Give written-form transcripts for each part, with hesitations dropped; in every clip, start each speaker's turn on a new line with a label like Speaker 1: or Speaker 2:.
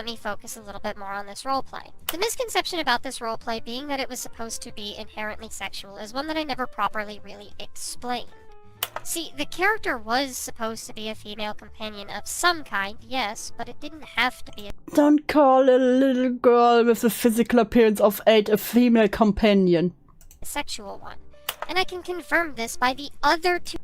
Speaker 1: let me focus a little bit more on this roleplay. The misconception about this roleplay being that it was supposed to be inherently sexual is one that I never properly really explained. See, the character was supposed to be a female companion of some kind, yes, but it didn't have to be a...
Speaker 2: Don't call a little girl with the physical appearance of 8 a female companion.
Speaker 1: ...sexual one. And I can confirm this by the other two...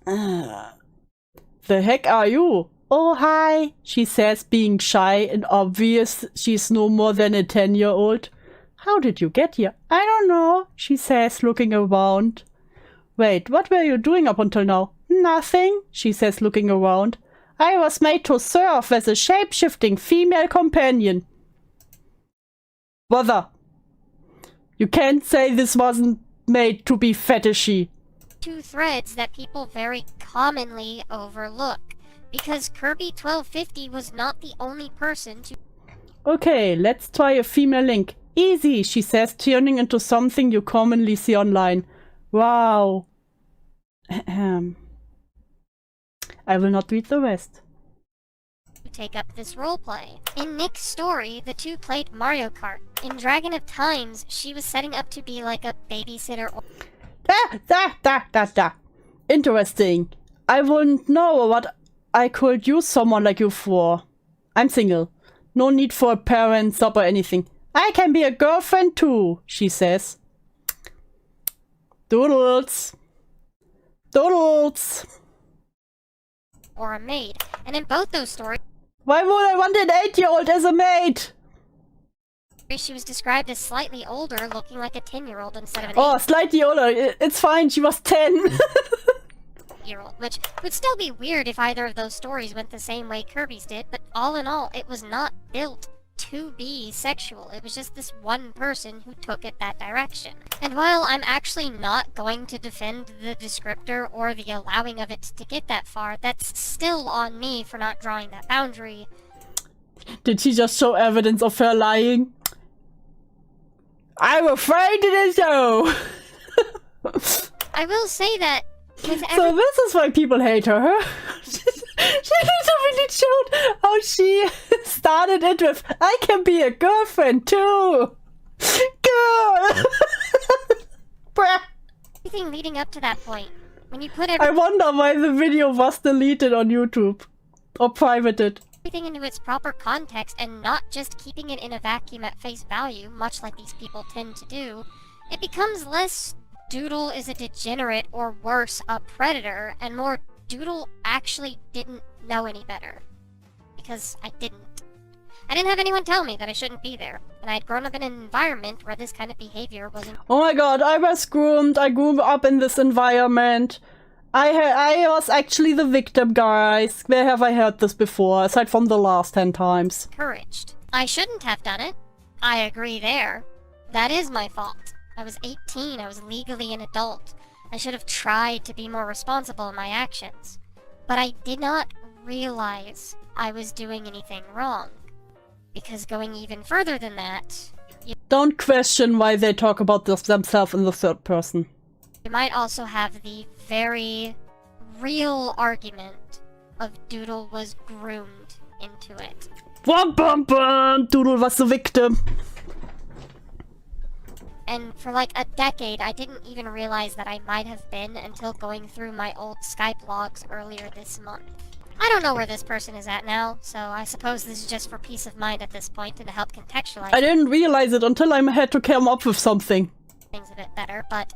Speaker 2: The heck are you? Oh, hi, she says, being shy and obvious she's no more than a 10-year-old. How did you get here? I don't know, she says, looking around. Wait, what were you doing up until now? Nothing, she says, looking around. I was made to serve as a shape-shifting female companion. Brother, you can't say this wasn't made to be fetishy.
Speaker 1: Two threads that people very commonly overlook. Because Kirby 1250 was not the only person to...
Speaker 2: Okay, let's try a female link. Easy, she says, turning into something you commonly see online. Wow. I will not read the rest.
Speaker 1: Take up this roleplay. In Nick's story, the two played Mario Kart. In Dragon of Times, she was setting up to be like a babysitter or...
Speaker 2: Interesting. I wouldn't know what I could use someone like you for. I'm single. No need for a parent, sub or anything. I can be a girlfriend too, she says. Doodles. Doodles.
Speaker 1: Or a maid. And in both those stories...
Speaker 2: Why would I want an 8-year-old as a maid?
Speaker 1: She was described as slightly older, looking like a 10-year-old instead of an
Speaker 2: Oh, slightly older. It's fine, she was 10.
Speaker 1: 8-year-old, which would still be weird if either of those stories went the same way Kirby's did, but all in all, it was not built to be sexual. It was just this one person who took it that direction. And while I'm actually not going to defend the descriptor or the allowing of it to get that far, that's still on me for not drawing that boundary.
Speaker 2: Did she just show evidence of her lying? I'm afraid it is so.
Speaker 1: I will say that with
Speaker 2: so this is why people hate her. She really showed how she started it with, I can be a girlfriend too. Girl.
Speaker 1: everything leading up to that point, when you put
Speaker 2: I wonder why the video was deleted on YouTube. Or privated.
Speaker 1: Everything into its proper context and not just keeping it in a vacuum at face value, much like these people tend to do, it becomes less Doodle is a degenerate or worse, a predator, and more Doodle actually didn't know any better. Because I didn't. I didn't have anyone tell me that I shouldn't be there, and I had grown up in an environment where this kind of behavior wasn't—
Speaker 2: Oh my god, I was groomed. I grew up in this environment. I was actually the victim, guys. Where have I heard this before, aside from the last 10 times?
Speaker 1: encouraged. I shouldn't have done it. I agree there. That is my fault. I was 18, I was legally an adult. I should have tried to be more responsible in my actions. But I did not realize I was doing anything wrong. Because going even further than that,
Speaker 2: Don't question why they talk about themselves in the third person.
Speaker 1: you might also have the very real argument of Doodle was groomed into it.
Speaker 2: Bum bum bum! Doodle was the victim.
Speaker 1: And for like a decade, I didn't even realize that I might have been until going through my old Skype logs earlier this month. I don't know where this person is at now, so I suppose this is just for peace of mind at this point and to help contextualize
Speaker 2: I didn't realize it until I had to come up with something.
Speaker 1: things a bit better, but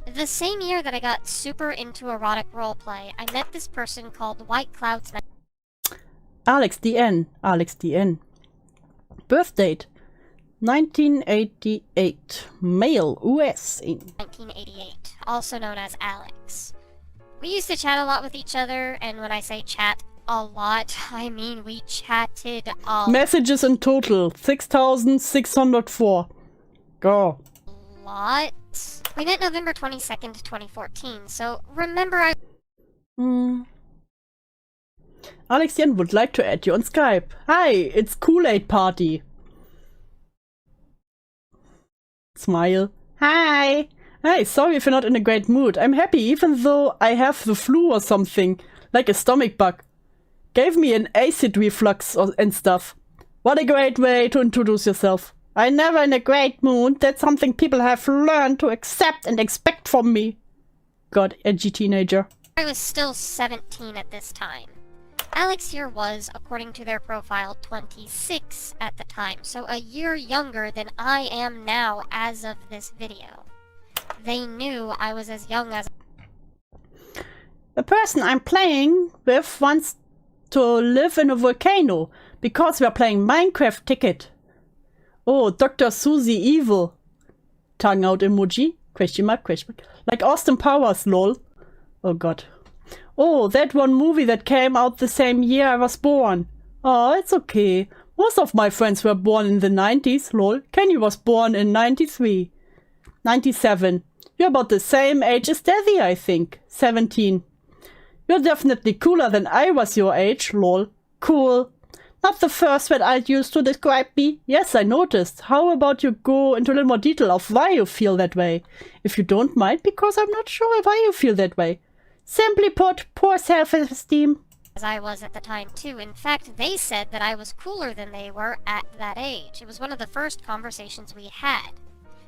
Speaker 1: the same year that I got super into erotic roleplay, I met this person called White Clouds.
Speaker 2: Alex DN. Alex DN. Birth date 1988. Male, US.
Speaker 1: 1988, also known as Alex. We used to chat a lot with each other, and when I say chat a lot, I mean we chatted a
Speaker 2: Messages in total 6,604. Go.
Speaker 1: lot. We met November 22nd, 2014, so remember I—
Speaker 2: Alex Yen would like to add you on Skype. Hi, it's Kool-Aid Party. Smile. Hi. Hi, sorry if you're not in a great mood. I'm happy even though I have the flu or something, like a stomach bug. Gave me an acid reflux and stuff. What a great way to introduce yourself. I'm never in a great mood. That's something people have learned to accept and expect from me. God, edgy teenager.
Speaker 1: I was still 17 at this time. Alex here was, according to their profile, 26 at the time, so a year younger than I am now as of this video. They knew I was as young as...
Speaker 2: The person I'm playing with wants to live in a volcano because we're playing Minecraft Ticket. Oh, Dr. Susie Evil. Tongue out emoji? Question mark, question mark. Like Austin Powers, lol. Oh god. Oh, that one movie that came out the same year I was born. Oh, it's okay. Most of my friends were born in the 90s, lol. Kenny was born in 93. 97. You're about the same age as Desi, I think. 17. You're definitely cooler than I was your age, lol. Cool. Not the first word I'd use to describe me. Yes, I noticed. How about you go into a little more detail of why you feel that way? If you don't mind, because I'm not sure why you feel that way. Simply put, poor self-esteem.
Speaker 1: As I was at the time too. In fact, they said that I was cooler than they were at that age. It was one of the first conversations we had.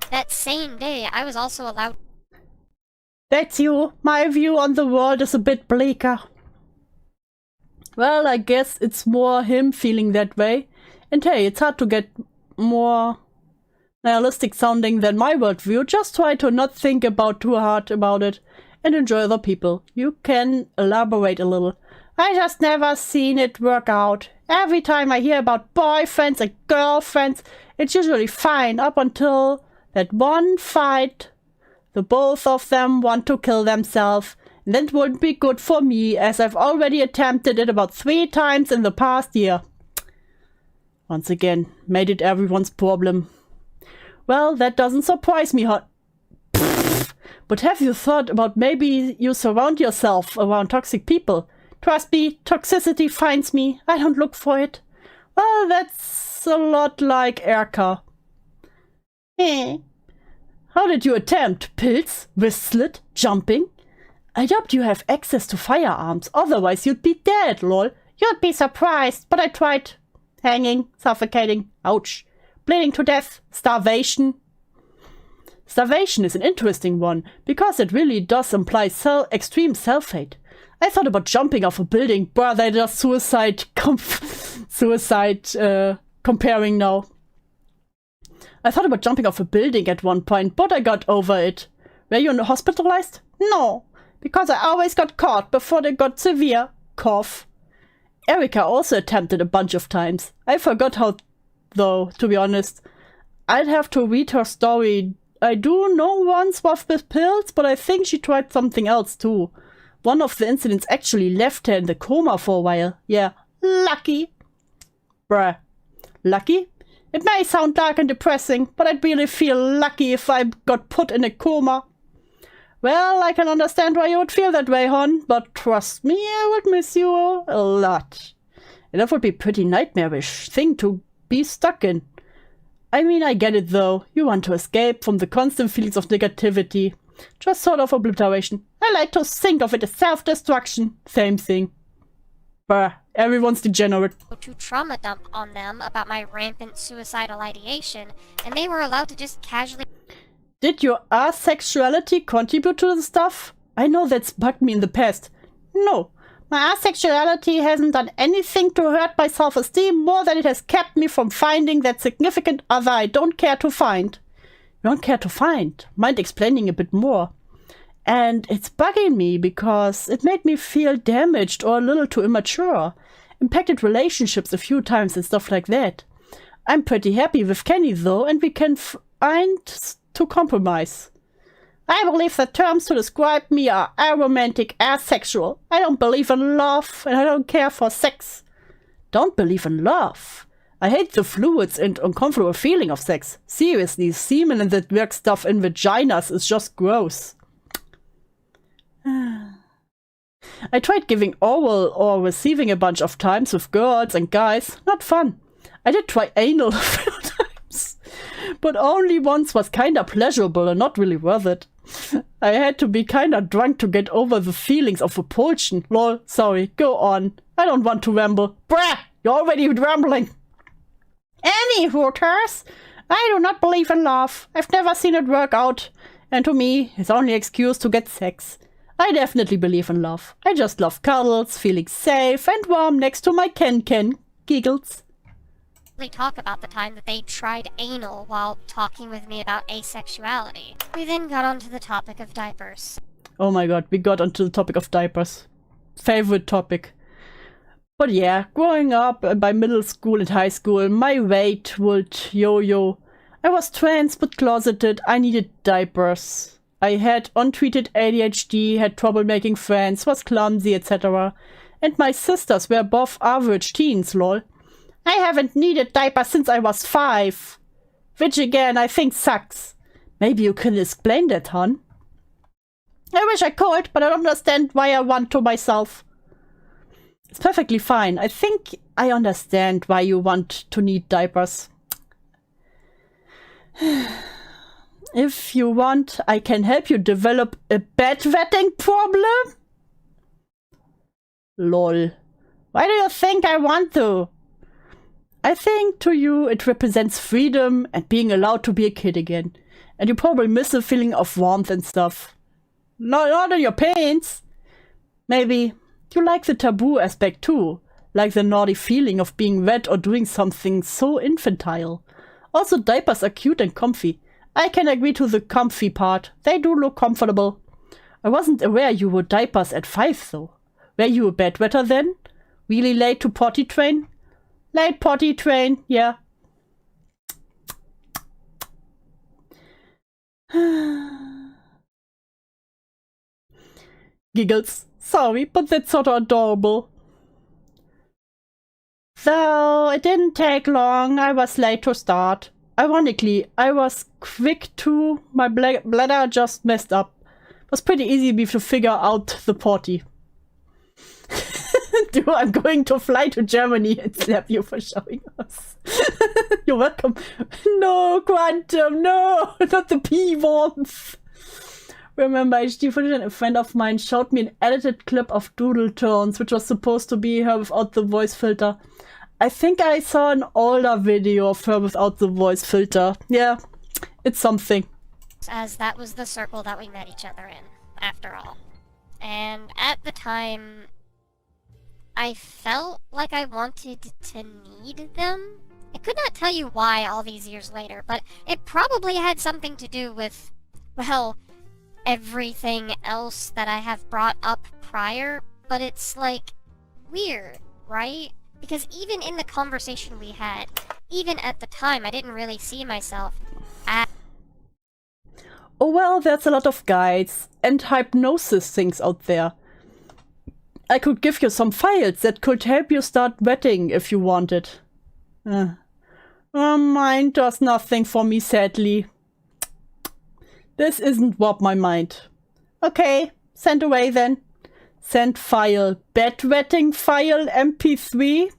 Speaker 1: That same day, I was also allowed...
Speaker 2: That's you. My view on the world is a bit bleaker. Well, I guess it's more him feeling that way. And hey, it's hard to get more nihilistic sounding than my worldview. Just try to not think about too hard about it and enjoy other people. You can elaborate a little. I just never seen it work out. Every time I hear about boyfriends and girlfriends, it's usually fine up until that one fight. The both of them want to kill themselves. And that wouldn't be good for me, as I've already attempted it about 3 times in the past year. Once again, made it everyone's problem. Well, that doesn't surprise me, But have you thought about maybe you surround yourself around toxic people? Trust me, toxicity finds me. I don't look for it. Well, that's a lot like Erka. How did you attempt? Pills? Wrist slit? Jumping? I doubt you have access to firearms, otherwise you'd be dead, lol. You'd be surprised, but I tried. Hanging, suffocating, ouch. Bleeding to death, starvation. Starvation is an interesting one, because it really does imply extreme self-hate. I thought about jumping off a building, but they just suicide comparing now. I thought about jumping off a building at one point, but I got over it. Were you hospitalized? No. Because I always got caught before they got severe. Cough. Erika also attempted a bunch of times. I forgot how, though, to be honest. I'd have to read her story. I do know once was with pills, but I think she tried something else too. One of the incidents actually left her in the coma for a while. Yeah, lucky. Bruh. Lucky? It may sound dark and depressing, but I'd really feel lucky if I got put in a coma. Well, I can understand why you would feel that way, hon, but trust me, I would miss you a lot. And that would be a pretty nightmarish thing to be stuck in. I mean, I get it though. You want to escape from the constant feelings of negativity. Just sort of obliteration. I like to think of it as self-destruction. Same thing. Bruh, everyone's degenerate.
Speaker 1: To trauma dump on them about my rampant suicidal ideation, and they were allowed to just casually...
Speaker 2: Did your asexuality contribute to the stuff? I know that's bugged me in the past. No, my asexuality hasn't done anything to hurt my self-esteem more than it has kept me from finding that significant other I don't care to find. You don't care to find? Mind explaining a bit more? And it's bugging me because it made me feel damaged or a little too immature. Impacted relationships a few times and stuff like that. I'm pretty happy with Kenny though, and we can find to compromise. I believe the terms to describe me are aromantic, asexual. I don't believe in love, and I don't care for sex. Don't believe in love? I hate the fluids and uncomfortable feeling of sex. Seriously, semen and that weird stuff in vaginas is just gross. I tried giving oral or receiving a bunch of times with girls and guys. Not fun. I did try anal a few times, but only once was kinda pleasurable and not really worth it. I had to be kinda drunk to get over the feelings of repulsion. Lol, sorry, go on. I don't want to ramble. Bruh, you're already rambling. Anywho, Tess, I do not believe in love. I've never seen it work out. And to me, it's only excuse to get sex. I definitely believe in love. I just love cuddles, feeling safe and warm next to my Ken. Giggles.
Speaker 1: They talk about the time that they tried anal while talking with me about asexuality. We then got onto the topic of diapers.
Speaker 2: Oh my god, we got onto the topic of diapers. Favorite topic. But yeah, growing up by middle school and high school, my weight would yo-yo. I was trans but closeted, I needed diapers. I had untreated ADHD, had trouble making friends, was clumsy, etc. And my sisters were above average teens, lol. I haven't needed diapers since I was 5. Which again, I think sucks. Maybe you can explain that, hon? I wish I could, but I don't understand why I want to myself. It's perfectly fine. I think I understand why you want to need diapers. If you want, I can help you develop a bedwetting problem? Lol. Why do you think I want to? I think to you it represents freedom and being allowed to be a kid again. And you probably miss the feeling of warmth and stuff. Not in your pants. Maybe you like the taboo aspect too. Like the naughty feeling of being wet or doing something so infantile. Also, diapers are cute and comfy. I can agree to the comfy part. They do look comfortable. I wasn't aware you wore diapers at 5 though. Were you a bedwetter then? Really late to potty train? Late potty train, yeah. Giggles. Sorry, but that's sort of adorable. Though it didn't take long, I was late to start. Ironically, I was quick too. My bladder just messed up. It was pretty easy to figure out the potty. Dude, I'm going to fly to Germany and slap you for showing us. You're welcome. No, Quantum, no, not the P-warmth. Remember, HD footage, a friend of mine showed me an edited clip of Doodletones, which was supposed to be her without the voice filter. I think I saw an older video of her without the voice filter. Yeah, it's something.
Speaker 1: As that was the circle that we met each other in, after all. And at the time, I felt like I wanted to need them. I could not tell you why all these years later, but it probably had something to do with, well, everything else that I have brought up prior, but it's like weird, right? Because even in the conversation we had, even at the time, I didn't really see myself as...
Speaker 2: Oh well, there's a lot of guides and hypnosis things out there. I could give you some files that could help you start wetting if you wanted. Mine does nothing for me, sadly. This isn't what my mind. Okay, send away then. Send file. Bedwetting file MP3?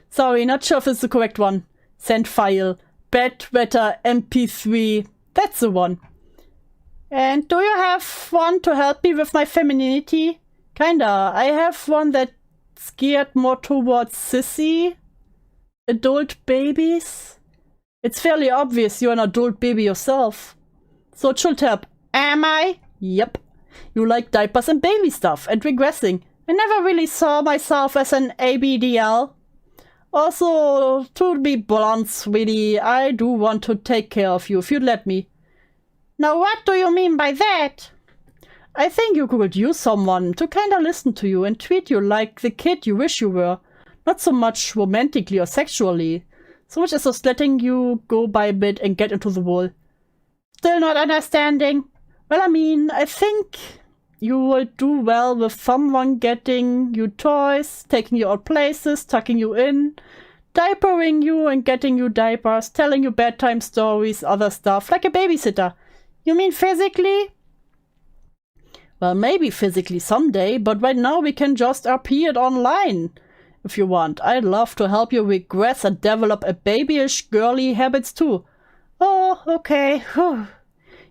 Speaker 2: Sorry, not sure if it's the correct one. Send file. Bedwetter MP3. That's the one. And do you have one to help me with my femininity? Kinda. I have one that's geared more towards sissy. Adult babies. It's fairly obvious you're an adult baby yourself. So it should help. Am I? Yep. You like diapers and baby stuff and regressing. I never really saw myself as an ABDL. Also, to be blunt, sweetie, I do want to take care of you if you'd let me. Now what do you mean by that? I think you could use someone to kinda listen to you and treat you like the kid you wish you were. Not so much romantically or sexually. So much as just letting you go by a bit and get into the wall. Still not understanding? Well, I mean, I think you will do well with someone getting you toys, taking you out places, tucking you in, diapering you and getting you diapers, telling you bedtime stories, other stuff, like a babysitter. You mean physically? Well, maybe physically someday, but right now we can just RP it online. If you want. I'd love to help you regress and develop a babyish girly habits too. Oh, okay. Whew.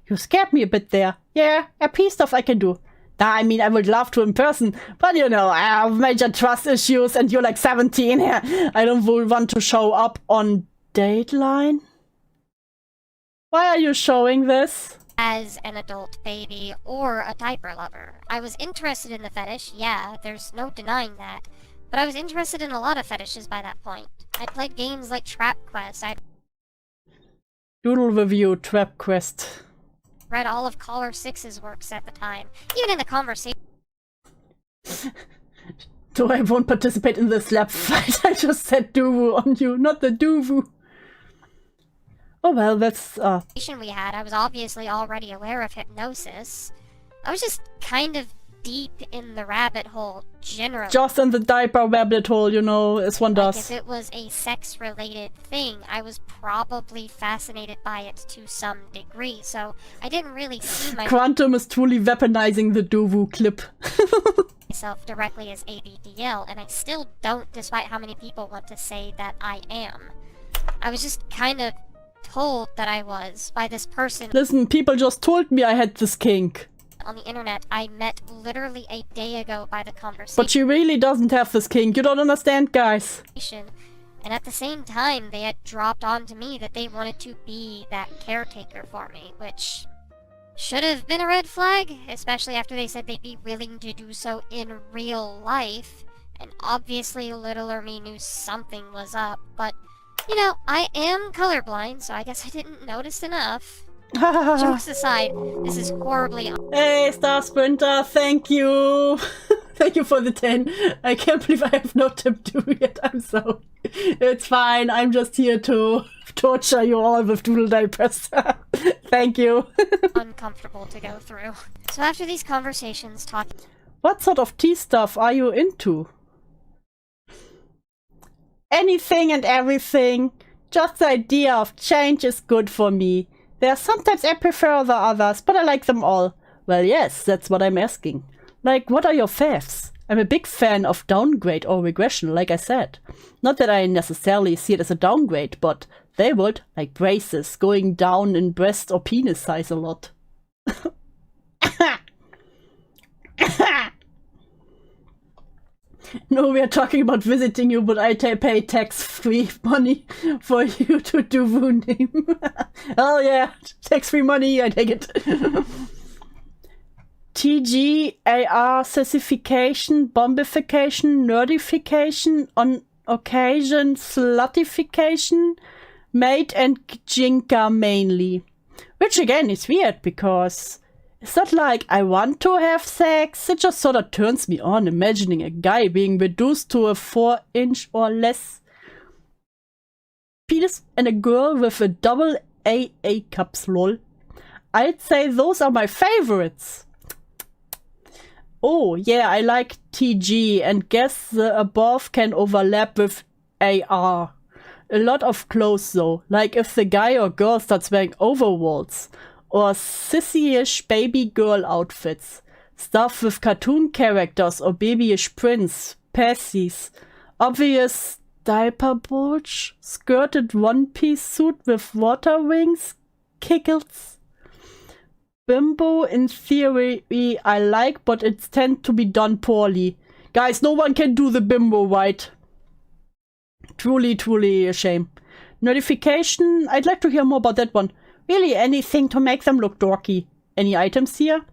Speaker 2: You scared me a bit there. Yeah, RP stuff I can do. I mean, I would love to in person, but you know, I have major trust issues and you're like 17 here. I don't want to show up on Dateline. Why are you showing this?
Speaker 1: As an adult baby or a diaper lover. I was interested in the fetish, yeah, there's no denying that. But I was interested in a lot of fetishes by that point. I played games like Trap Quest, I'd
Speaker 2: Doodle review, Trap Quest.
Speaker 1: read all of Caller 6's works at the time. Even in the conversation
Speaker 2: So I won't participate in the slap fight. I just said Duvu on you, not the Duvu. Oh well, that's
Speaker 1: we had, I was obviously already aware of hypnosis. I was just kind of deep in the rabbit hole, generally.
Speaker 2: just in the diaper rabbit hole, you know, as one
Speaker 1: Like,
Speaker 2: does.
Speaker 1: if it was a sex-related thing, I was probably fascinated by it to some degree, so I didn't really see
Speaker 2: Quantum is truly weaponizing the Duvu clip.
Speaker 1: myself directly as ABDL, and I still don't, despite how many people want to say that I am. I was just kind of told that I was by this person
Speaker 2: Listen, people just told me I had this kink.
Speaker 1: on the internet I met literally a day ago by the
Speaker 2: But
Speaker 1: conversation.
Speaker 2: she really doesn't have this kink. You don't understand, guys.
Speaker 1: And at the same time, they had dropped onto me that they wanted to be that caretaker for me, which should have been a red flag, especially after they said they'd be willing to do so in real life. And obviously littler me knew something was up, but, you know, I am colorblind, so I guess I didn't notice enough. Jokes aside, this is horribly
Speaker 2: Hey, Star Sprinter, thank you. Thank you for the 10. I can't believe I have no tip to yet. I'm sorry. It's fine. I'm just here to torture you all with doodle diapers. Thank you.
Speaker 1: uncomfortable to go through. So after these conversations talking
Speaker 2: What sort of tea stuff are you into? Anything and everything. Just the idea of change is good for me. There are sometimes I prefer the others, but I like them all. Well, yes, that's what I'm asking. Like, what are your faves? I'm a big fan of downgrade or regression, like I said. Not that I necessarily see it as a downgrade, but they would, like braces, going down in breast or penis size a lot. No, we are talking about visiting you, but I pay tax-free money for you to do Woo name. Oh yeah, tax-free money, I take it. TGAR certification, bombification, nerdification, on occasion sluttification, mate and jinka mainly. Which again is weird because it's not like I want to have sex, it just sort of turns me on imagining a guy being reduced to a 4-inch or less penis and a girl with a double AA cups, lol. I'd say those are my favorites. Oh, yeah, I like TG and guess the above can overlap with AR. A lot of clothes though, like if the guy or girl starts wearing overalls or sissy-ish baby girl outfits. Stuff with cartoon characters or babyish prints, passies. Obvious diaper bulge, skirted one-piece suit with water wings, kickles. Bimbo, in theory, I like, but it tends to be done poorly. Guys, no one can do the bimbo right. Truly, truly a shame. Notification, I'd like to hear more about that one. Really anything to make them look dorky. Any items here?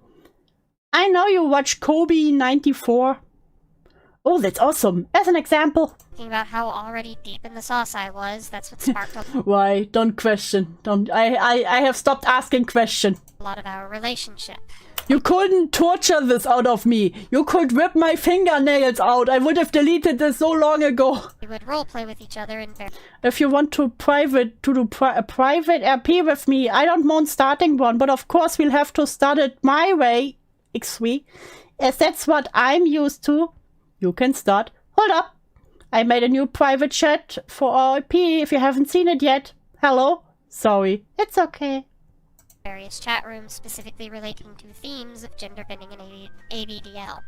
Speaker 2: I know you watch Kobe 94. Oh, that's awesome. As an example.
Speaker 1: Thinking about how already deep in the sauce I was, that's what sparked a
Speaker 2: Why? Don't question. Don't. I have stopped asking question.
Speaker 1: lot of our relationship.
Speaker 2: You couldn't torture this out of me. You could rip my fingernails out. I would have deleted this so long ago.
Speaker 1: We would roleplay with each other in
Speaker 2: If you want to do a private RP with me, I don't mind starting one, but of course we'll have to start it my way, XV, as that's what I'm used to. You can start. Hold up. I made a new private chat for RP if you haven't seen it yet. Hello? Sorry. It's okay.
Speaker 1: various chat rooms specifically relating to themes of gender bending and ABDL.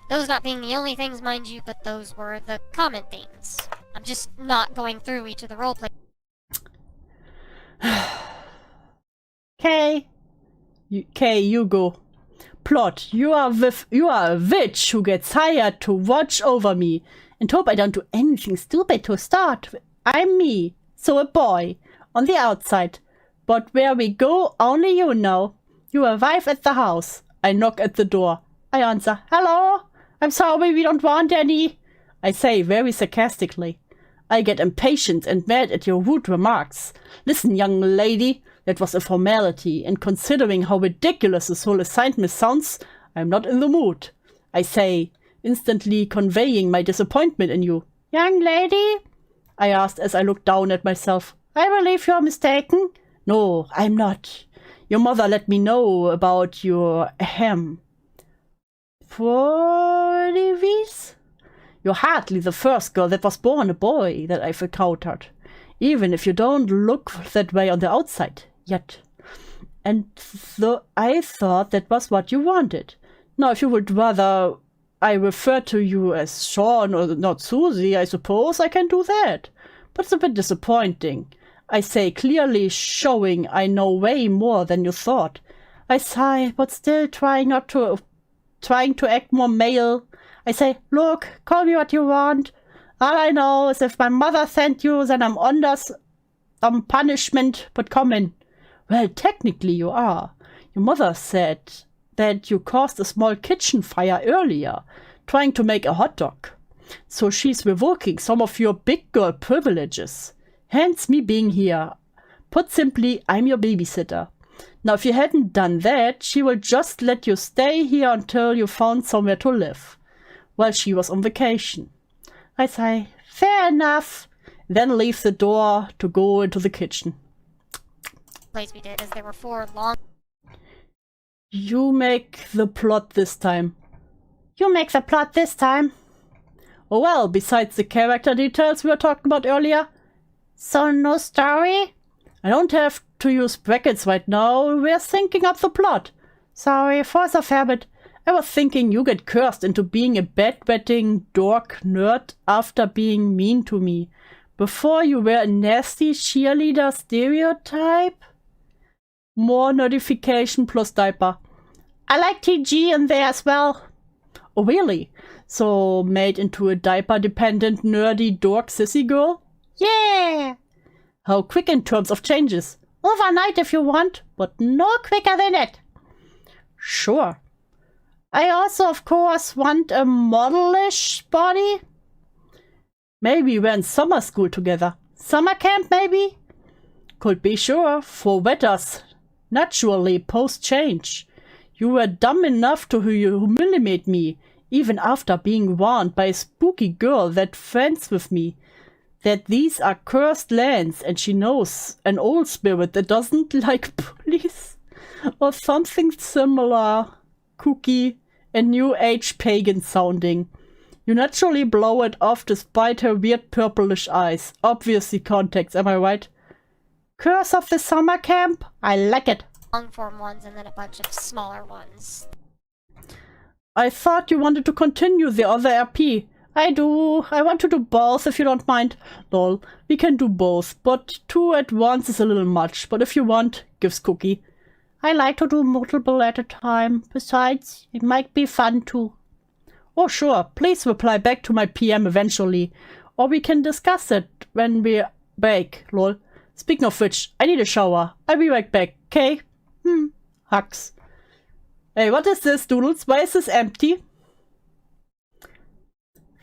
Speaker 1: Those not being the only things, mind you, but those were the common themes. I'm just not going through each of the roleplay.
Speaker 2: Okay. You go. plot. You are a witch who gets hired to watch over me and hope I don't do anything stupid to start. I'm me, so a boy, on the outside. But where we go, only you know. You arrive at the house. I knock at the door. I answer, hello? I'm sorry, we don't want any. I say very sarcastically. I get impatient and mad at your rude remarks. Listen, young lady, that was a formality, and considering how ridiculous this whole assignment sounds, I'm not in the mood. I say, instantly conveying my disappointment in you. Young lady? I asked as I looked down at myself. I believe you're mistaken. No, I'm not. Your mother let me know about your Prodivis? You're hardly the first girl that was born a boy that I've encountered, even if you don't look that way on the outside, yet. And I thought that was what you wanted. Now, if you would rather I refer to you as Sean or not Susie, I suppose I can do that. But it's a bit disappointing. I say, clearly showing I know way more than you thought. I sigh, but still trying to act more male. I say, look, call me what you want. All I know is if my mother sent you, then I'm under some punishment, but come in. Well, technically you are. Your mother said that you caused a small kitchen fire earlier, trying to make a hot dog. So she's revoking some of your big girl privileges. Hence me being here. Put simply, I'm your babysitter. Now, if you hadn't done that, she will just let you stay here until you found somewhere to live, while she was on vacation. I say, fair enough, then leave the door to go into the kitchen.
Speaker 1: Plays we did, as there were 4 long...
Speaker 2: You make the plot this time. You make the plot this time? Oh well, besides the character details we were talking about earlier. So no story? I don't have to use brackets right now. We're thinking up the plot. Sorry, force of habit. I was thinking you get cursed into being a bedwetting dork nerd after being mean to me. Before you were a nasty cheerleader stereotype? More notification plus diaper. I like TG in there as well. Oh really? So made into a diaper-dependent nerdy dork sissy girl? Yeah! How quick in terms of changes? Overnight if you want, but no quicker than that. Sure. I also, of course, want a modelish body. Maybe we're in summer school together. Summer camp, maybe? Could be, sure, for wetters. Naturally, post-change. You were dumb enough to humiliate me, even after being warned by a spooky girl that's friends with me, that these are cursed lands and she knows an old spirit that doesn't like bullies. Or something similar, kooky and new age pagan sounding. You naturally blow it off despite her weird purplish eyes. Obviously context, am I right? Curse of the summer camp? I like it.
Speaker 1: long form ones and then a bunch of smaller ones.
Speaker 2: I thought you wanted to continue the other RP. I do. I want to do both if you don't mind. Lol, we can do both, but 2 at once is a little much. But if you want, gives cookie. I like to do multiple at a time. Besides, it might be fun too. Oh sure, please reply back to my PM eventually. Or we can discuss it when we're back, lol. Speaking of which, I need a shower. I'll be right back, okay? Hugs. Hey, what is this, Doodles? Why is this empty?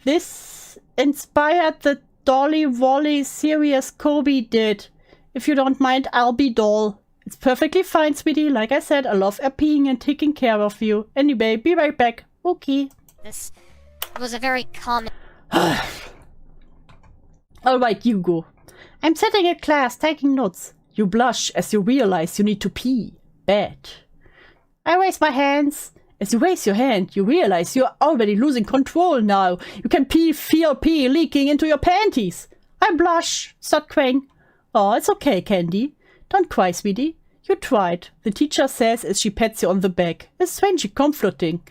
Speaker 2: This inspired the Dolly Wally series Kobe did. If you don't mind, I'll be doll. It's perfectly fine, sweetie. Like I said, I love RPing and taking care of you. Anyway, be right back. Okay.
Speaker 1: This was a very common...
Speaker 2: Alright, you go. I'm sitting in class, taking notes. You blush as you realize you need to pee. Bad. I raise my hands. As you raise your hand, you realize you're already losing control now. You can feel pee leaking into your panties. I blush, start crying. Oh, it's okay, Candy. Don't cry, sweetie. You tried, the teacher says as she pats you on the back. It's strangely comforting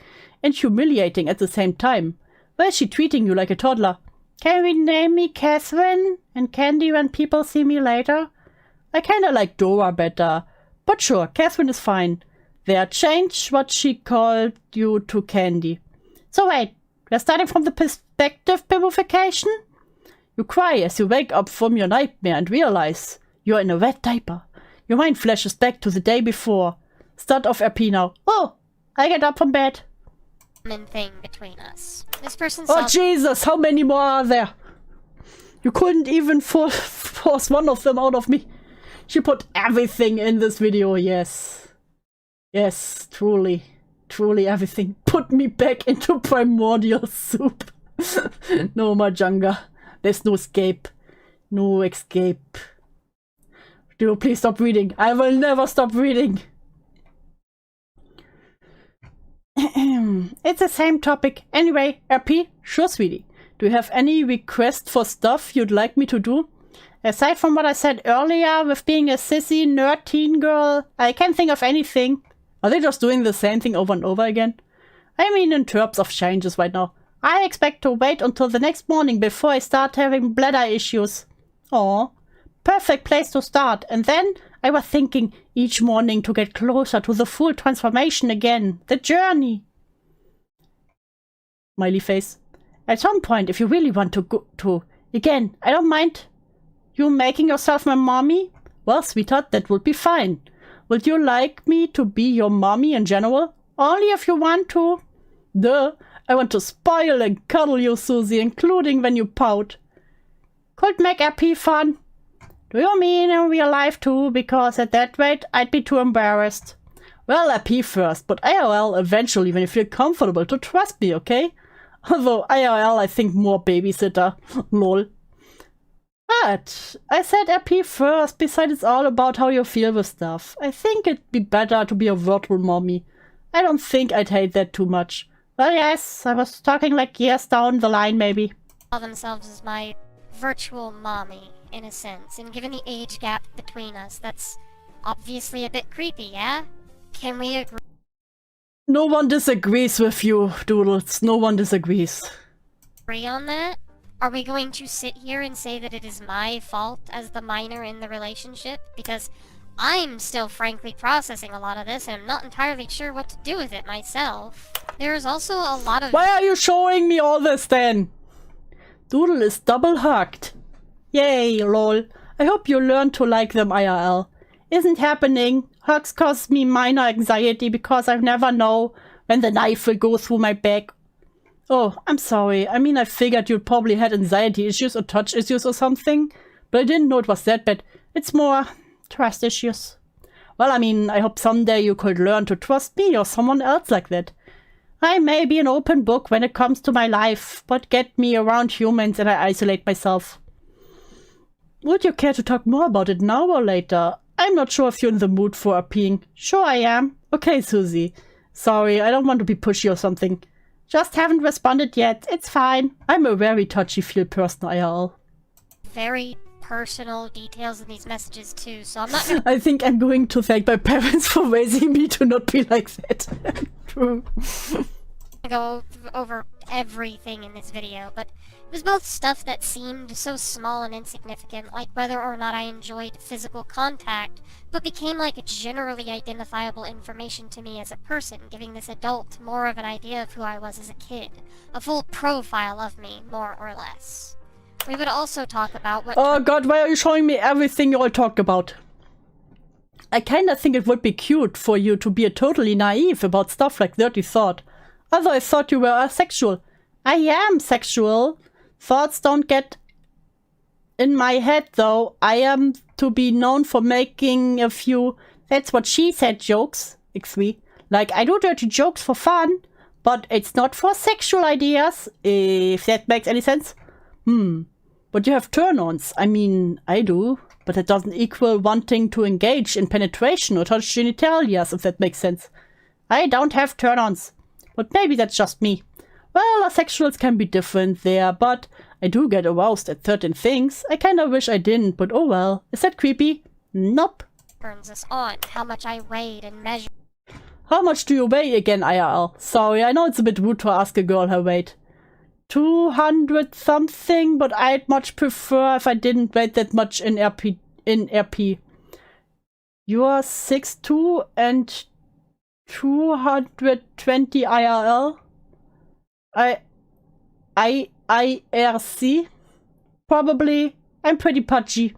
Speaker 2: and humiliating at the same time. Why is she treating you like a toddler? Can we name me Catherine and Candy when people see me later? I kinda like Dora better. But sure, Catherine is fine. there. Change what she called you to Candy. So wait, we're starting from the perspective purification? You cry as you wake up from your nightmare and realize you're in a wet diaper. Your mind flashes back to the day before. Start off RP now. Oh, I get up from bed.
Speaker 1: Thing between us. This person
Speaker 2: Oh Jesus, how many more are there? You couldn't even force one of them out of me. She put everything in this video, yes. Yes, truly. Truly everything. Put me back into primordial soup. No Majanga. There's no escape. No escape. Do please stop reading. I will never stop reading. It's the same topic. Anyway, RP, sure sweetie. Do you have any request for stuff you'd like me to do? Aside from what I said earlier with being a sissy nerd teen girl, I can't think of anything. Are they just doing the same thing over and over again? I mean in terms of changes right now. I expect to wait until the next morning before I start having bladder issues. Aw, perfect place to start. And then I was thinking each morning to get closer to the full transformation again. The journey. Smiley face. At some point, if you really want to go to... Again, I don't mind you making yourself my mommy. Well, sweetheart, that would be fine. Would you like me to be your mommy in general? Only if you want to. Duh. I want to spoil and cuddle you, Susie, including when you pout. Could make RP fun. Do you mean in real life too? Because at that rate, I'd be too embarrassed. Well, RP first, but IRL eventually when you feel comfortable to trust me, okay? Although IRL, I think more babysitter. Lol. But I said RP first, besides it's all about how you feel with stuff. I think it'd be better to be a virtual mommy. I don't think I'd hate that too much. Well, yes, I was talking like years down the line, maybe.
Speaker 1: Call themselves as my virtual mommy, in a sense, and given the age gap between us, that's obviously a bit creepy, yeah? Can we agree?
Speaker 2: No one disagrees with you, Doodles. No one disagrees.
Speaker 1: Agree on that? Are we going to sit here and say that it is my fault as the minor in the relationship? Because I'm still frankly processing a lot of this and I'm not entirely sure what to do with it myself. There's also a lot of...
Speaker 2: Why are you showing me all this then? Doodle is double hugged. Yay, lol. I hope you learn to like them IRL. Isn't happening. Hugs cause me minor anxiety because I never know when the knife will go through my back. Oh, I'm sorry. I mean, I figured you probably had anxiety issues or touch issues or something. But I didn't know it was that bad. It's more trust issues. Well, I mean, I hope someday you could learn to trust me or someone else like that. I may be an open book when it comes to my life, but get me around humans and I isolate myself. Would you care to talk more about it now or later? I'm not sure if you're in the mood for a peeing. Sure I am. Okay, Susie. Sorry, I don't want to be pushy or something. Just haven't responded yet. It's fine. I'm a very touchy-feel person, IRL.
Speaker 1: Very personal details in these messages too, so I'm not...
Speaker 2: I think I'm going to thank my parents for raising me to not be like that. True.
Speaker 1: Go over everything in this video, but it was both stuff that seemed so small and insignificant, like whether or not I enjoyed physical contact, but became like generally identifiable information to me as a person, giving this adult more of an idea of who I was as a kid, a full profile of me, more or less. We would also talk about what...
Speaker 2: Oh god, why are you showing me everything you all talked about? I kinda think it would be cute for you to be totally naive about stuff like Dirty Thought. Although I thought you were asexual. I am sexual. Thoughts don't get in my head though. I am to be known for making a few that's what she said jokes. X3. Like, I do dirty jokes for fun, but it's not for sexual ideas, if that makes any sense. But you have turn-ons. I mean, I do. But that doesn't equal wanting to engage in penetration or touch genitalias, if that makes sense. I don't have turn-ons. But maybe that's just me. Well, asexuals can be different there, but I do get aroused at certain things. I kinda wish I didn't, but oh well. Is that creepy? Nope.
Speaker 1: Turns us on, how much I weighed and measured.
Speaker 2: How much do you weigh again, IRL? Sorry, I know it's a bit rude to ask a girl her weight. 200 something, but I'd much prefer if I didn't weigh that much in RP. You're 6'2" and 220 IRL. IRC. Probably. I'm pretty pudgy.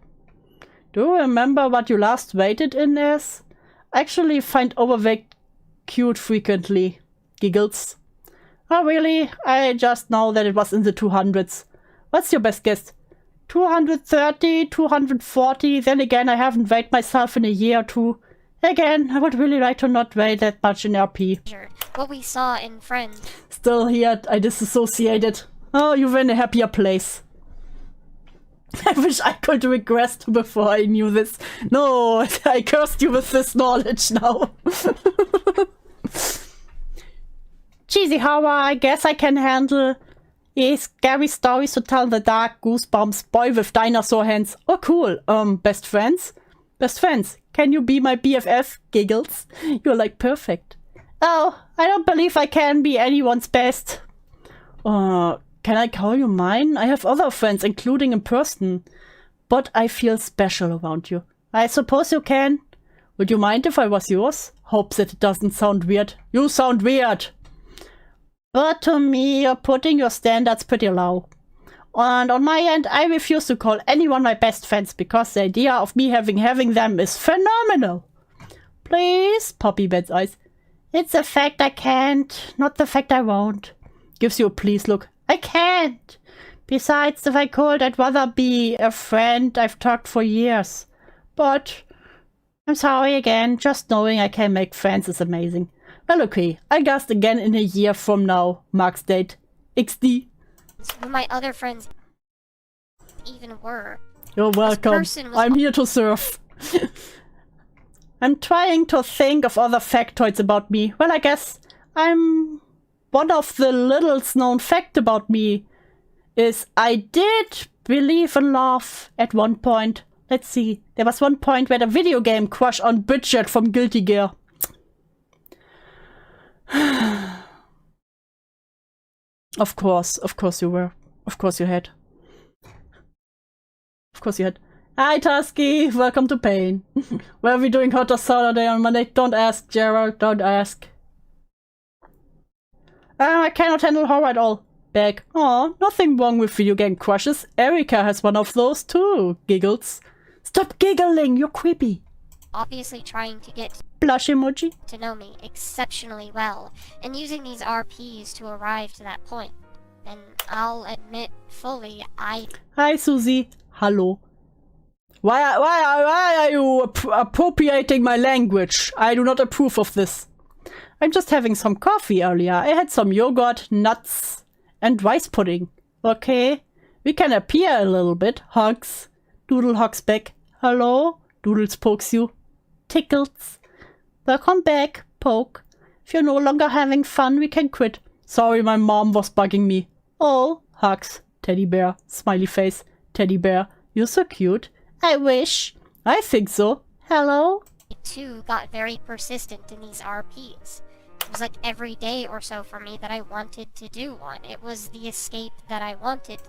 Speaker 2: Do you remember what you last waited in as? I actually find overweight cute frequently. Giggles. Oh really? I just know that it was in the 200s. What's your best guess? 230, 240. Then again, I haven't weighed myself in a year or two. Again, I would really like to not weigh that much in RP.
Speaker 1: What we saw in Friends.
Speaker 2: Still here, I disassociated. Oh, you were in a happier place. I wish I could regress to before I knew this. No, I cursed you with this knowledge now. Cheesy horror, I guess I can handle scary stories to tell the dark goosebumps boy with dinosaur hands. Oh cool, best friends? Best friends, can you be my BFF? Giggles. You're like perfect. Oh, I don't believe I can be anyone's best. Can I call you mine? I have other friends, including in person. But I feel special around you. I suppose you can. Would you mind if I was yours? Hope that it doesn't sound weird. You sound weird! But to me, you're putting your standards pretty low. And on my end, I refuse to call anyone my best friends because the idea of me having them is phenomenal. Please, Poppy bats eyes. It's the fact I can't, not the fact I won't. Gives you a please look. I can't. Besides, if I could, I'd rather be a friend I've talked for years. But I'm sorry again, just knowing I can make friends is amazing. Well, okay, I'll cast again in a year from now. Mark's date. XD.
Speaker 1: Who my other friends even were.
Speaker 2: You're welcome. I'm here to serve. I'm trying to think of other factoids about me. Well, I guess one of the littlest known fact about me is I did believe in love at one point. Let's see. There was one point where the video game crush on Bridget from Guilty Gear. Of course you were. Of course you had. Of course you had. Hi Tusky, welcome to Pain. Where are we doing hot or Saturday on Monday? Don't ask, Gerald, don't ask. I cannot handle horror at all. Back. Aw, nothing wrong with video game crushes. Erika has one of those too. Giggles. Stop giggling, you're creepy.
Speaker 1: Obviously trying to get
Speaker 2: blush emoji
Speaker 1: to know me exceptionally well, and using these RPs to arrive to that point. And I'll admit fully,
Speaker 2: Hi Susie. Hello. Why are you appropriating my language? I do not approve of this. I'm just having some coffee earlier. I had some yogurt, nuts, and rice pudding. Okay, we can appear a little bit. Hugs. Doodle hugs back. Hello. Doodles pokes you. Tickles. Welcome back, Poke. If you're no longer having fun, we can quit. Sorry, my mom was bugging me. Oh, hugs. Teddy bear. Smiley face. Teddy bear. You're so cute. I wish. I think so. Hello?
Speaker 1: Too got very persistent in these RPs. It was like every day or so for me that I wanted to do one. It was the escape that I wanted.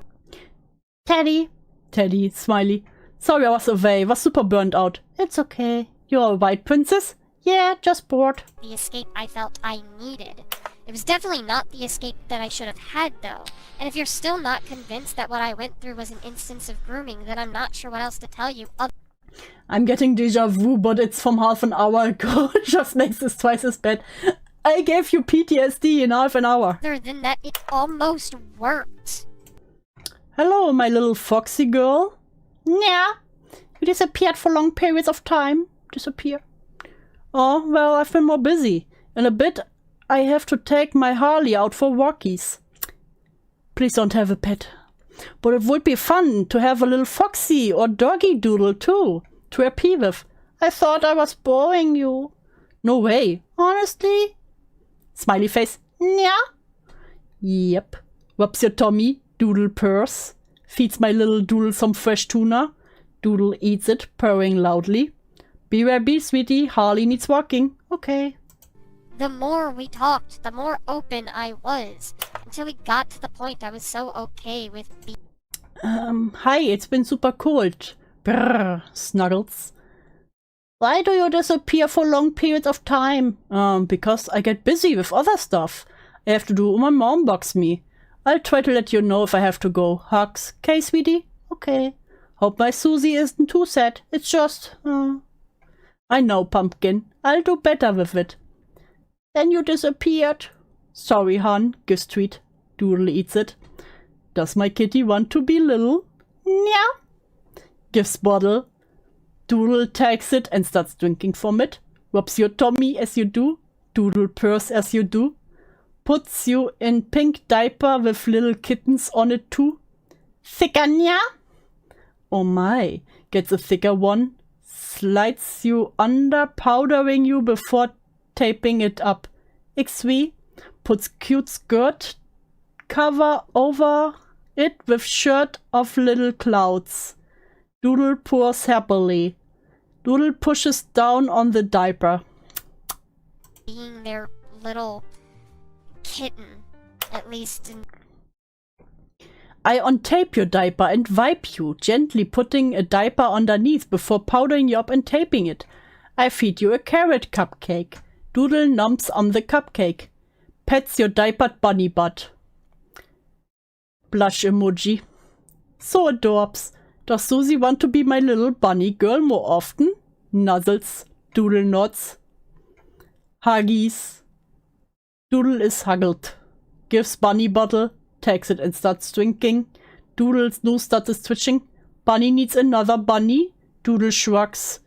Speaker 2: Teddy. Teddy. Smiley. Sorry I was away. Was super burnt out. It's okay. You're a white princess? Yeah, just bored.
Speaker 1: The escape I felt I needed. It was definitely not the escape that I should have had, though. And if you're still not convinced that what I went through was an instance of grooming, then I'm not sure what else to tell you.
Speaker 2: I'm getting deja vu, but it's from half an hour ago. It just makes this twice as bad. I gave you PTSD in half an hour.
Speaker 1: Other than that, it almost worked.
Speaker 2: Hello, my little foxy girl. Yeah. You disappeared for long periods of time. Disappear. Oh, well, I've been more busy. In a bit, I have to take my Harley out for walkies. Please don't have a pet. But it would be fun to have a little foxy or doggy doodle too, to RP with. I thought I was boring you. No way. Honestly? Smiley face. Yeah. Yep. Rubs your tummy. Doodle purrs. Feeds my little doodle some fresh tuna. Doodle eats it, purring loudly. Be where be, sweetie. Harley needs walking. Okay.
Speaker 1: The more we talked, the more open I was. Until we got to the point I was so okay with being.
Speaker 2: Hi, it's been super cold. Brrr, Snuggles. Why do you disappear for long periods of time? Because I get busy with other stuff. I have to do what my mom bugs me. I'll try to let you know if I have to go. Hugs. Okay, sweetie? Okay. Hope my Susie isn't too sad. It's just... I know, Pumpkin. I'll do better with it. Then you disappeared. Sorry, hon. Gives treat. Doodle eats it. Does my kitty want to be little? Yeah. Gives bottle. Doodle takes it and starts drinking from it. Rubs your tummy as you do. Doodle purrs as you do. Puts you in pink diaper with little kittens on it too. Thicker, yeah? Oh my. Gets a thicker one. Slides you under, powdering you before taping it up. XV. Puts cute skirt cover over it with shirt of little clouds. Doodle pours happily. Doodle pushes down on the diaper.
Speaker 1: Being their little kitten, at least in...
Speaker 2: I untape your diaper and wipe you, gently putting a diaper underneath before powdering you up and taping it. I feed you a carrot cupcake. Doodle noms on the cupcake. Pets your diapered bunny butt. Blush emoji. So adorbs. Does Susie want to be my little bunny girl more often? Nuzzles. Doodle nods. Huggies. Doodle is huggled. Gives bunny bottle. Takes it and starts drinking. Doodle's nose starts twitching. Bunny needs another bunny. Doodle shrugs.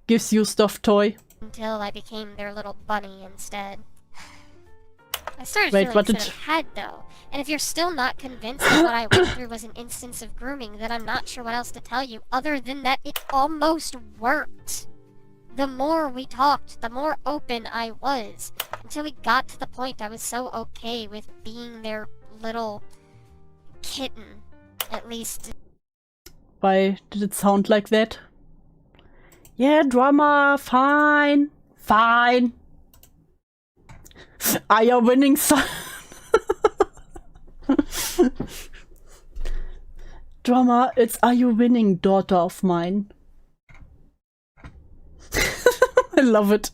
Speaker 2: Gives you stuffed toy.
Speaker 1: Until I became their little bunny instead. I started
Speaker 2: Wait,
Speaker 1: feeling
Speaker 2: what
Speaker 1: a
Speaker 2: did...
Speaker 1: bit of head, though. And if you're still not convinced that what I went through was an instance of grooming, then I'm not sure what else to tell you, other than that it almost worked. The more we talked, the more open I was, until we got to the point I was so okay with being their little kitten, at least.
Speaker 2: Why did it sound like that? Yeah, drama, fine. Fine. Are you winning, son? Drama, it's are you winning, daughter of mine? I love it.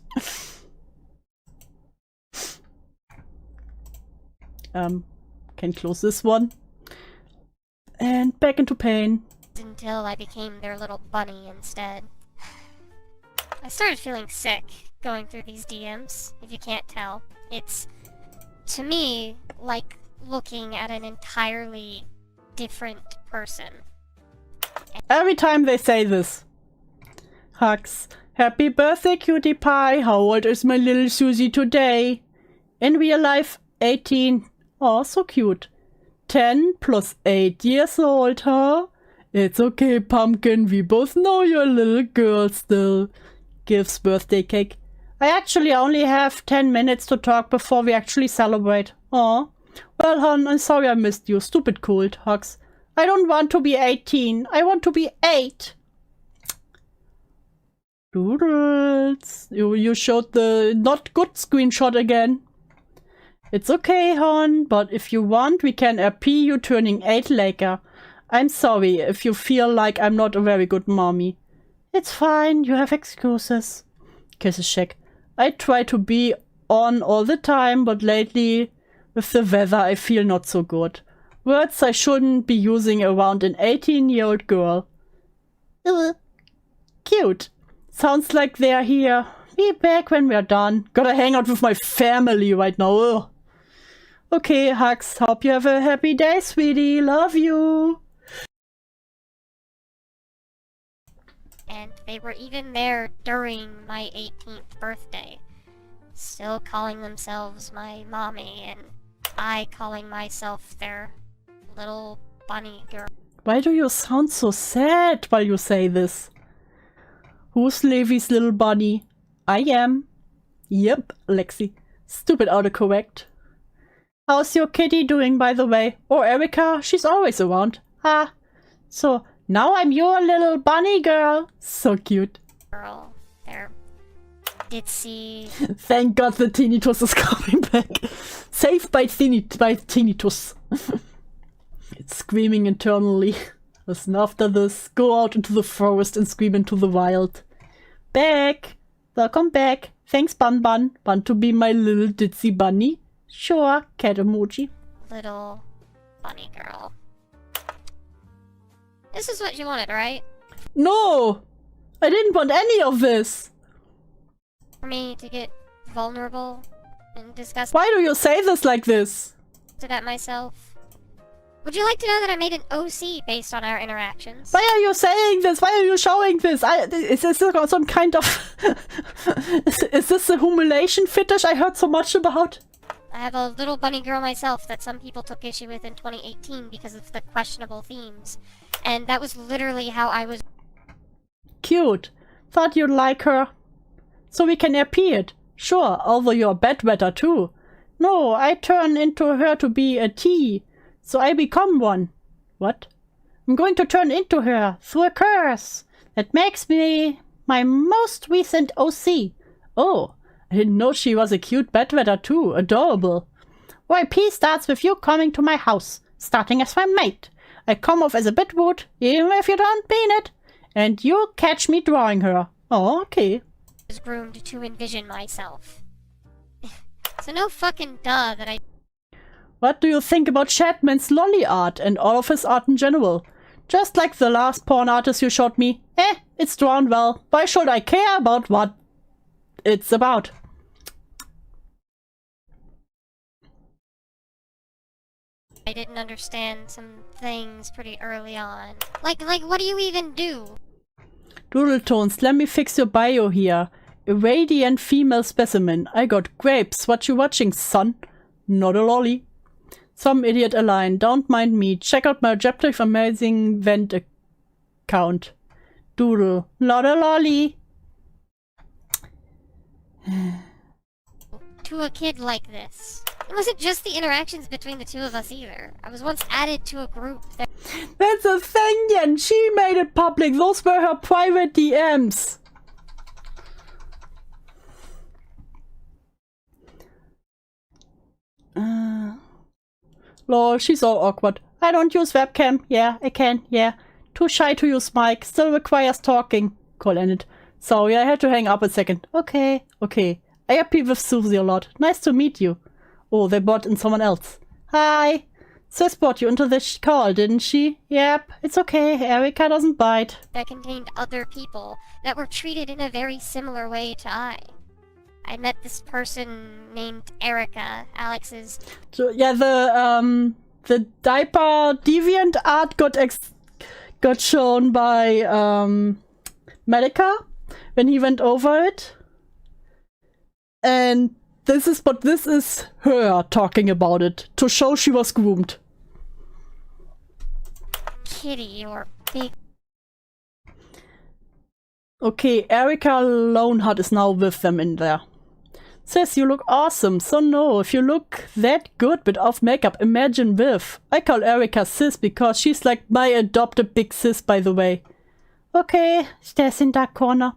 Speaker 2: Can close this one. And back into pain.
Speaker 1: Until I became their little bunny instead. I started feeling sick going through these DMs, if you can't tell. It's, to me, like looking at an entirely different person.
Speaker 2: Every time they say this. Hugs. Happy birthday, cutie pie. How old is my little Susie today? In real life, 18. Oh, so cute. 10 plus 8 years old, huh? It's okay, Pumpkin. We both know you're a little girl still. Gives birthday cake. I actually only have 10 minutes to talk before we actually celebrate. Aw. Well, hon, I'm sorry I missed you. Stupid cold. Hugs. I don't want to be 18. I want to be 8. Doodles. You showed the not good screenshot again. It's okay, hon, but if you want, we can RP you turning 8 later. I'm sorry if you feel like I'm not a very good mommy. It's fine, you have excuses. Kisses check. I try to be on all the time, but lately, with the weather, I feel not so good. Words I shouldn't be using around an 18-year-old girl. Cute. Sounds like they're here. Be back when we're done. Gotta hang out with my family right now. Ugh. Okay, hugs. Hope you have a happy day, sweetie. Love you.
Speaker 1: And they were even there during my 18th birthday. Still calling themselves my mommy, and I calling myself their little bunny girl.
Speaker 2: Why do you sound so sad while you say this? Who's Levy's little bunny? I am. Yep, Lexi. Stupid autocorrect. How's your kitty doing, by the way? Or Erica? She's always around. Ah. So, now I'm your little bunny girl. So cute.
Speaker 1: Girl, they're ditzy.
Speaker 2: Thank God the tinnitus is coming back. Saved by tinnitus. It's screaming internally. Listen, after this, go out into the forest and scream into the wild. back. Welcome back. Thanks, Bun Bun. Want to be my little ditzy bunny? Sure, cat emoji.
Speaker 1: Little bunny girl. This is what you wanted, right?
Speaker 2: No! I didn't want any of this.
Speaker 1: For me to get vulnerable and disgusted
Speaker 2: Why do you say this like this?
Speaker 1: at myself? Would you like to know that I made an OC based on our interactions?
Speaker 2: Why are you saying this? Why are you showing this? Is this some kind of... is this a humiliation fetish I heard so much about?
Speaker 1: I have a little bunny girl myself that some people took issue with in 2018 because of the questionable themes. And that was literally how I was...
Speaker 2: Cute. Thought you'd like her. So we can RP it. Sure, although you're a bedwetter too. No, I turn into her to be a T. So I become one. What? I'm going to turn into her through a curse. That makes me my most recent OC. Oh, I didn't know she was a cute bedwetter too. Adorable. YP starts with you coming to my house, starting as my mate. I come off as a bit rude, even if you don't mean it. And you catch me drawing her. Oh, okay.
Speaker 1: Was groomed to envision myself. So no fucking duh that I...
Speaker 2: What do you think about Chapman's lolly art and all of his art in general? Just like the last porn artist you showed me. It's drawn well. Why should I care about what it's about?
Speaker 1: I didn't understand some things pretty early on. Like what do you even do?
Speaker 2: Doodletones, let me fix your bio here. A radiant female specimen. I got grapes. What you watching, son? Not a lolly. Some idiot align. Don't mind me. Check out my objective amazing vent account. Doodle. Not a lolly.
Speaker 1: To a kid like this. It wasn't just the interactions between the two of us either. I was once added to a group that...
Speaker 2: That's a thing, Yen. She made it public. Those were her private DMs. Lol, she's all awkward. I don't use webcam. Yeah, I can. Yeah. Too shy to use mic. Still requires talking. Call ended. Sorry, I had to hang up a second. Okay. I RP with Susie a lot. Nice to meet you. Oh, they brought in someone else. Hi. Sis brought you into this call, didn't she? Yep. It's okay. Erica doesn't bite.
Speaker 1: That contained other people that were treated in a very similar way to I met this person named Erica, Alex's...
Speaker 2: So, yeah, the diaper deviant art got shown by Medica when he went over it. And this is her talking about it to show she was groomed.
Speaker 1: Kitty or big...
Speaker 2: Okay, Erica Loneheart is now with them in there. Says you look awesome, so no, if you look that good with off makeup, imagine with. I call Erica sis because she's like my adopted big sis, by the way. Okay, stays in that corner.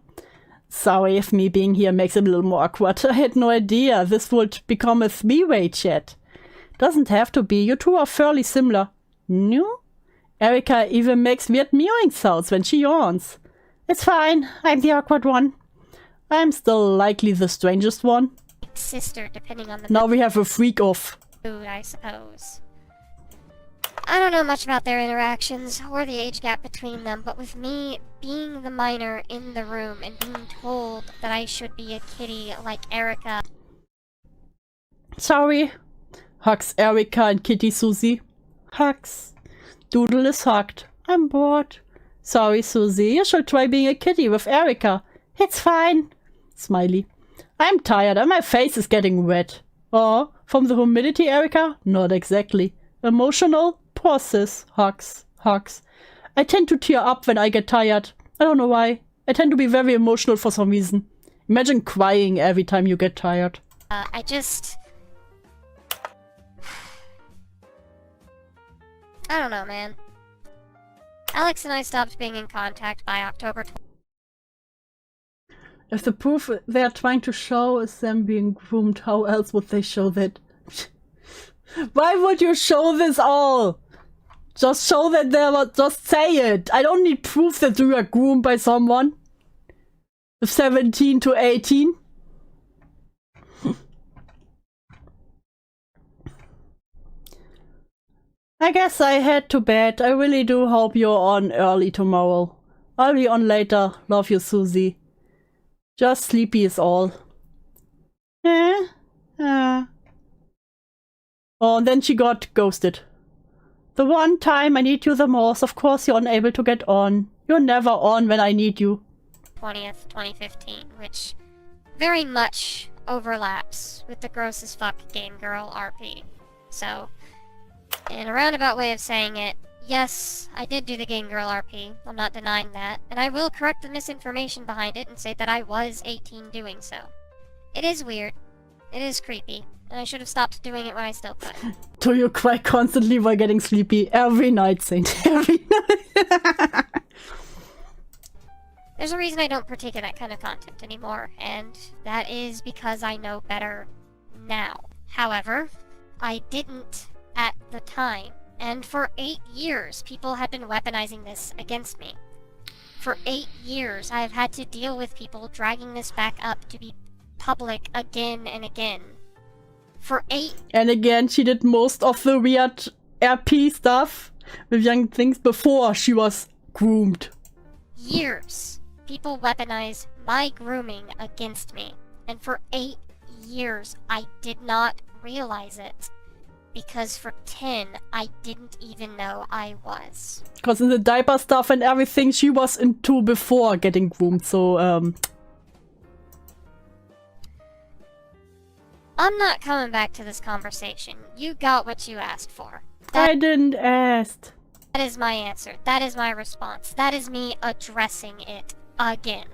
Speaker 2: Sorry if me being here makes it a little more awkward. I had no idea this would become a three-way chat. Doesn't have to be, you two are fairly similar. No? Erica even makes weird mewing sounds when she yawns. It's fine, I'm the awkward one. I'm still likely the strangest one.
Speaker 1: Sister, depending on the...
Speaker 2: Now we have a freak-off.
Speaker 1: Mood, I suppose. I don't know much about their interactions, or the age gap between them, but with me being the minor in the room and being told that I should be a kitty like Erica...
Speaker 2: Sorry. Hugs Erica and Kitty Susie. Hugs. Doodle is hugged. I'm bored. Sorry, Susie. You should try being a kitty with Erica. It's fine. Smiley. I'm tired and my face is getting wet. Oh, from the humidity, Erica? Not exactly. Emotional? Poor sis. Hugs. I tend to tear up when I get tired. I don't know why. I tend to be very emotional for some reason. Imagine crying every time you get tired.
Speaker 1: I don't know, man. Alex and I stopped being in contact by October 20th.
Speaker 2: If the proof they are trying to show is them being groomed, how else would they show that? Why would you show this all? Just show that they were, just say it. I don't need proof that you are groomed by someone. 17 to 18. I guess I head to bed. I really do hope you're on early tomorrow. I'll be on later. Love you, Susie. Just sleepy is all. Oh, and then she got ghosted. The one time I need you the most, of course you're unable to get on. You're never on when I need you.
Speaker 1: 20th, 2015, which very much overlaps with the gross as fuck Game Girl RP. So, in a roundabout way of saying it, yes, I did do the Game Girl RP, I'm not denying that, and I will correct the misinformation behind it and say that I was 18 doing so. It is weird, it is creepy, and I should have stopped doing it when I still could.
Speaker 2: Do you cry constantly while getting sleepy? Every night, Saint. Every night.
Speaker 1: There's a reason I don't partake in that kind of content anymore, and that is because I know better now. However, I didn't at the time, and for 8 years people had been weaponizing this against me. For 8 years I have had to deal with people dragging this back up to be public again and again. For 8...
Speaker 2: And again, she did most of the weird RP stuff with young things before she was groomed.
Speaker 1: years. People weaponize my grooming against me. And for 8 years, I did not realize it. Because for 10, I didn't even know I was.
Speaker 2: Because in the diaper stuff and everything, she was into before getting groomed, so,
Speaker 1: I'm not coming back to this conversation. You got what you asked for.
Speaker 2: I didn't ask.
Speaker 1: That is my answer. That is my response. That is me addressing it again.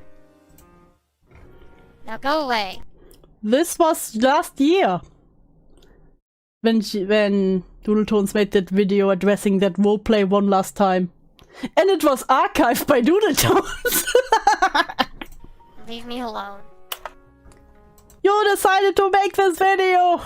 Speaker 1: Now go away.
Speaker 2: This was last year. When Doodletones made that video addressing that roleplay one last time. And it was archived by Doodletones.
Speaker 1: Leave me alone.
Speaker 2: You decided to make this video.